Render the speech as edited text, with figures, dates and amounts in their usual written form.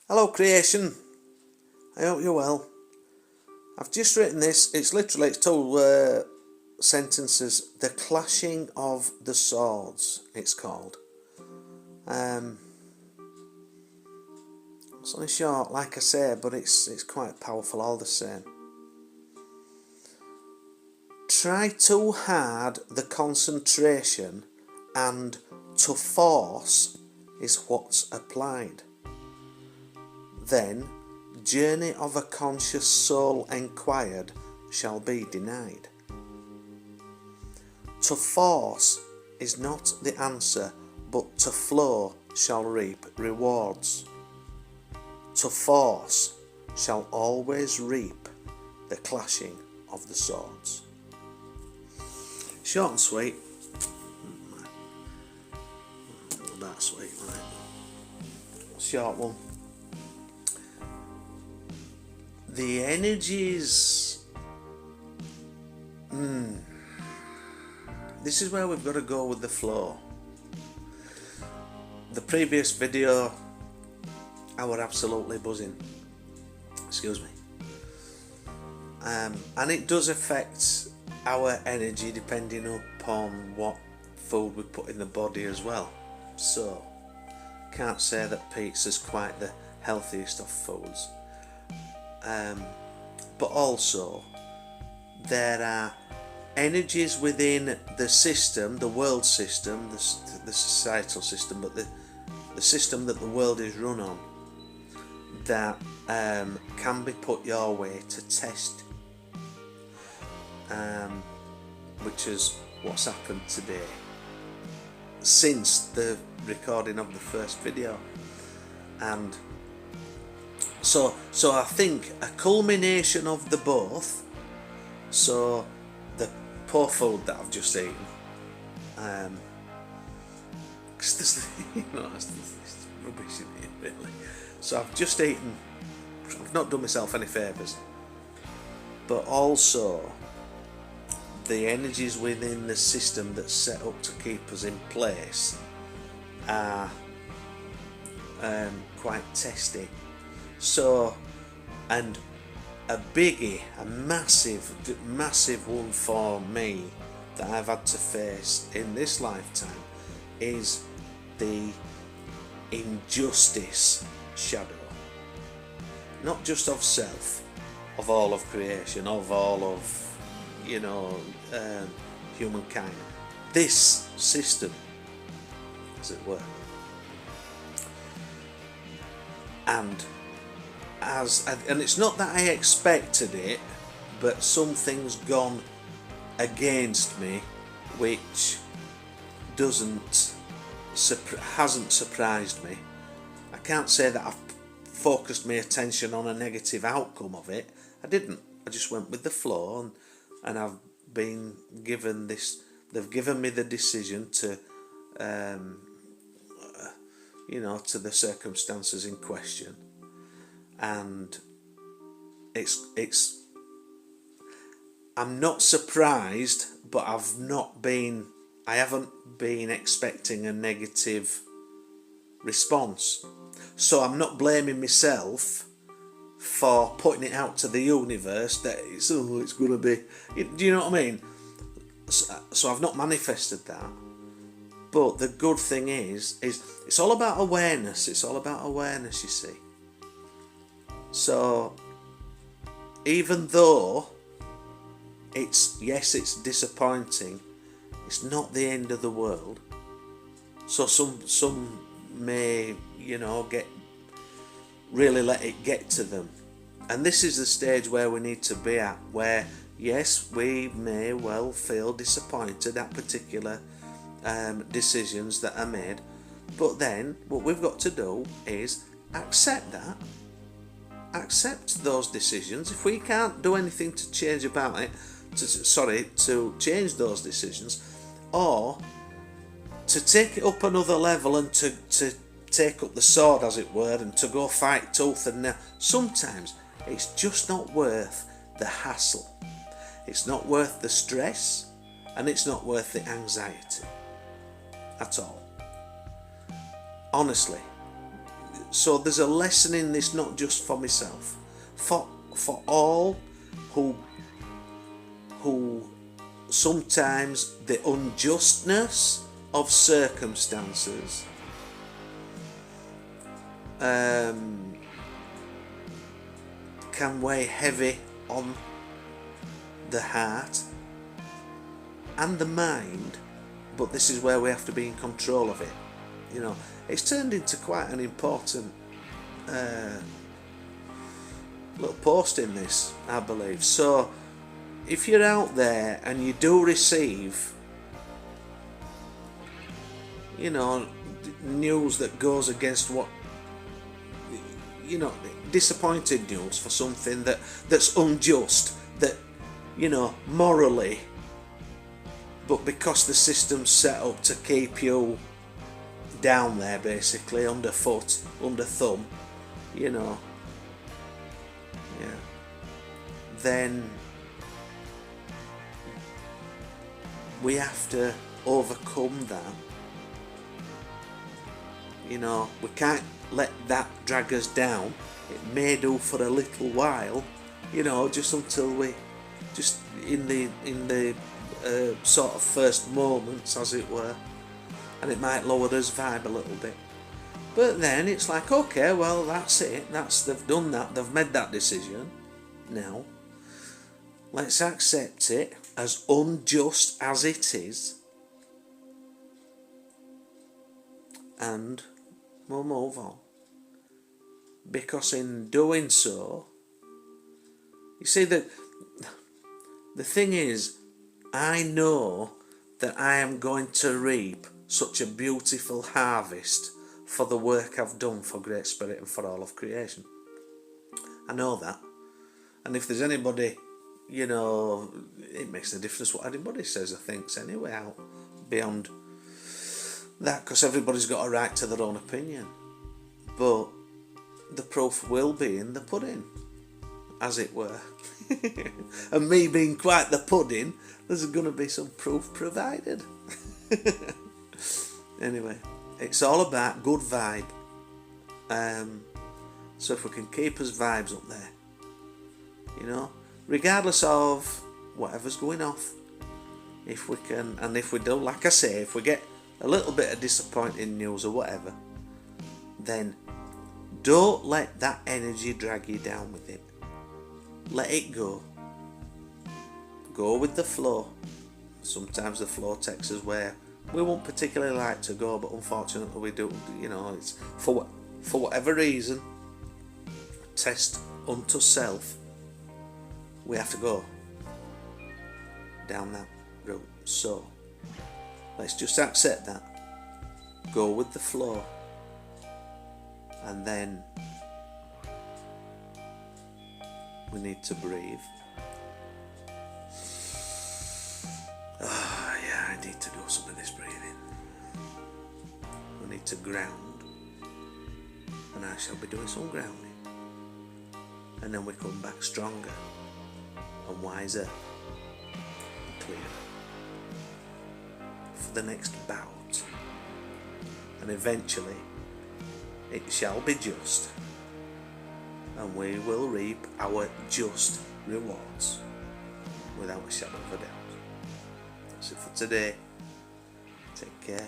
Hello creation, I hope you're well. I've just written this, it's two sentences. The Clashing of the Swords, it's called. It's only short, like I say, but it's quite powerful all the same. Try too hard the concentration and to force is what's applied. Then journey of a conscious soul enquired shall be denied. To force is not the answer, but to flow shall reap rewards. To force shall always reap the clashing of the swords. Short and sweet. Not that sweet, right? Short one. The energies. This is where we've got to go with the flow. The previous video, I were absolutely buzzing. Excuse me. And it does affect our energy depending upon what food we put in the body as well. So, can't say that pizza's quite the healthiest of foods. But also, there are energies within the system, the world system, the societal system, but the system that the world is run on, that can be put your way to test, which is what's happened today since the recording of the first video. And so I think a culmination of the both, so the poor food that I've just eaten, because there's rubbish in here really, so I've just eaten, I've not done myself any favours, but also the energies within the system that's set up to keep us in place are quite testy. So, and a biggie, a massive one for me that I've had to face in this lifetime is the injustice shadow. Not just of self, of all of creation, of all of, humankind. This system, as it were. And it's not that I expected it, but something's gone against me which hasn't surprised me. I can't say that I've focused my attention on a negative outcome of it. I didn't. I just went with the flow, and I've been given this. They've given me the decision to, to the circumstances in question. And I'm not surprised, but I haven't been expecting a negative response. So I'm not blaming myself for putting it out to the universe that it's going to be, do you know what I mean? So I've not manifested that. But the good thing is it's all about awareness. It's all about awareness, you see. So, even though it's disappointing, it's not the end of the world. So some may, really let it get to them. And this is the stage where we need to be at, where, yes, we may well feel disappointed at particular decisions that are made, but then what we've got to do is accept that. Accept those decisions. If we can't do anything to change about it, to change those decisions, or to take it up another level and to take up the sword, as it were, and to go fight tooth and nail. Sometimes it's just not worth the hassle. It's not worth the stress, and it's not worth the anxiety at all. Honestly, So there's a lesson in this, not just for myself, for all who sometimes the unjustness of circumstances can weigh heavy on the heart and the mind, but this is where we have to be in control of it. You know, it's turned into quite an important little post in this, I believe. So if you're out there and you do receive, you know, news that goes against what, you know, disappointed news for something that's unjust, that, you know, morally, but because the system's set up to keep you down there, basically, underfoot, under thumb, you know, yeah, then we have to overcome that. You know, we can't let that drag us down. It may do for a little while, you know, just until we, just in the sort of first moments, as it were, and it might lower us vibe a little bit. But then it's like, okay, well, that's it. They've done that. They've made that decision. Now, let's accept it as unjust as it is, and we'll move on. Because in doing so, you see, the thing is, I know that I am going to reap such a beautiful harvest for the work I've done for Great Spirit and for all of creation. I know that. And if there's anybody, you know, it makes no difference what anybody says or thinks anyway, out beyond that, because everybody's got a right to their own opinion. But the proof will be in the pudding, as it were. And me being quite the pudding, there's going to be some proof provided. Anyway, it's all about good vibe. So if we can keep us vibes up there, you know, regardless of whatever's going off, if we can, and if we do, like I say, if we get a little bit of disappointing news or whatever, then don't let that energy drag you down with it. Let it go. Go with the flow. Sometimes the flow takes us where we won't particularly like to go, but unfortunately we do. You know, it's for whatever reason, test unto self, we have to go down that route. So let's just accept that. Go with the flow. And then we need to breathe. Oh, yeah, I need to do some of this breathing. We need to ground. And I shall be doing some grounding. And then we come back stronger and wiser and clearer for the next bout. And eventually it shall be just, and we will reap our just rewards without a shadow of a doubt. That's it for today. Take care.